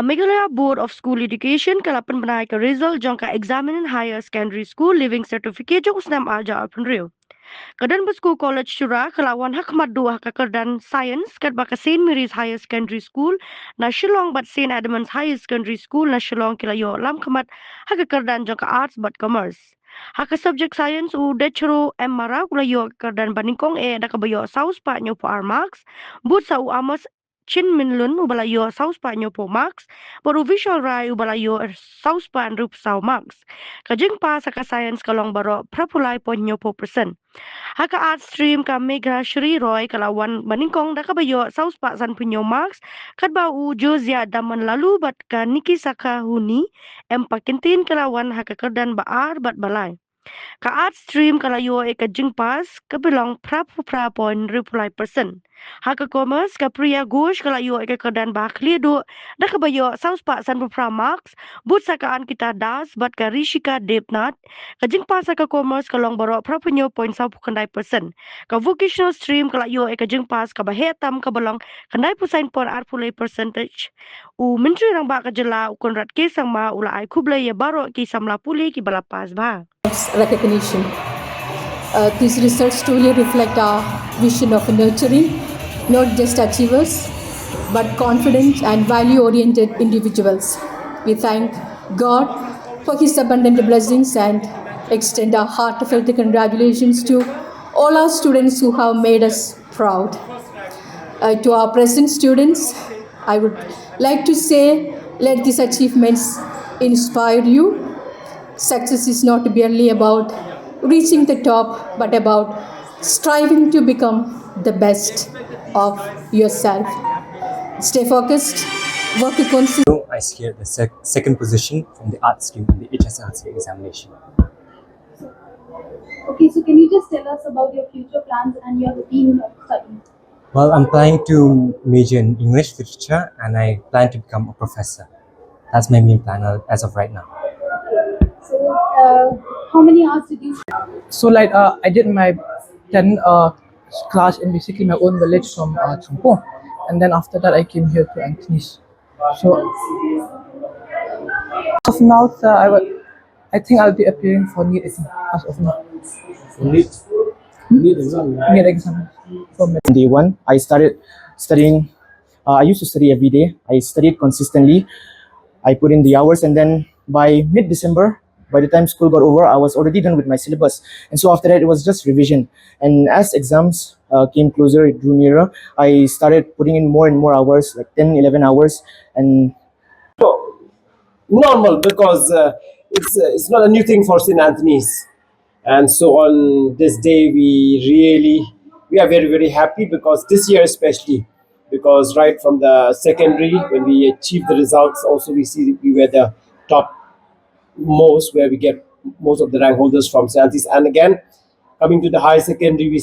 Meghalaya Board of School Education kalapan benai ke result jong ka examine higher secondary school living certificate jong usnam aja apun rio. Kadan School College Tura kelawan hak madu hak kekerdan science kat baka Saint Mary's Higher Secondary School na Shillong bat Saint Edmunds Higher Secondary School na Shillong kilayo lam kemat hak kekerdan jong ka arts bat commerce. Hak subject science u dechero emara kulayo kekerdan baningkong da kabayo saus pa nyo po armax but sa u amos Chin Minlun ubalayo saus pa nyo po max baru visual rai ubalayo saus pa rup sau max. Kajing pa sa ka science kalong baro prapulai po nyo po persen. Haka art stream ka Megra Shri Roy kalawan maningkong da kabayo saus pa san punyo max kad ba u Jozia daman lalu bat ka Niki Saka Huni empakintin kalawan haka kerdan baar bat balai. Ka art stream kalayo ka jingpas kabilang prapon reply person. Haka commerce ka Priya Ghosh kalayo ka kerdan ba khlieh do da kabayo saus pa san pra max but sakaan kita das bat ka Rishika Debnath ka jingpas ka commerce kalong baro prapunyo point sa kandai person. Ka vocational stream kalayo ka jingpas ka bahetam kabalong kandai pusain pon arpulay percentage. U menteri rang ba ka jela ukon rat ke sang ma ula ai kublay ya baro ki samla puli ki balapas ba. Recognition. These results truly reflect our vision of nurturing not just achievers but confident and value-oriented individuals. We thank God for His abundant blessings and extend our heartfelt congratulations to all our students who have made us proud. To our present students, I would like to say, let these achievements inspire you. Success is not merely about reaching the top, but about striving to become the best of yourself. Stay focused, work consistently. I secured the second position from the art stream in the HSSLC examination. Okay, so can you just tell us about your future plans and your routine of study? Well, I'm planning to major in English literature and I plan to become a professor. That's my main plan as of right now. So, how many hours did you study? So I did my 10 class in basically my own village from Chungpo, and then after that I came here to Anthony's. So as of now, I think I'll be appearing for NEET exam as of now. NEET exam. NEET exam for me. Day one, I started studying. I used to study every day. I studied consistently. I put in the hours, and then by mid-December, by the time school got over, I was already done with my syllabus. And so after that, it was just revision. And as exams came closer, it drew nearer, I started putting in more and more hours, like 10, 11 hours. And normal, because it's not a new thing for St. Anthony's. And so on this day, we are very, very happy, because this year especially, because right from the secondary, when we achieved the results, also we see we were the top most, where we get most of the rank holders from St. Anthony's. And again, coming to the higher secondary, we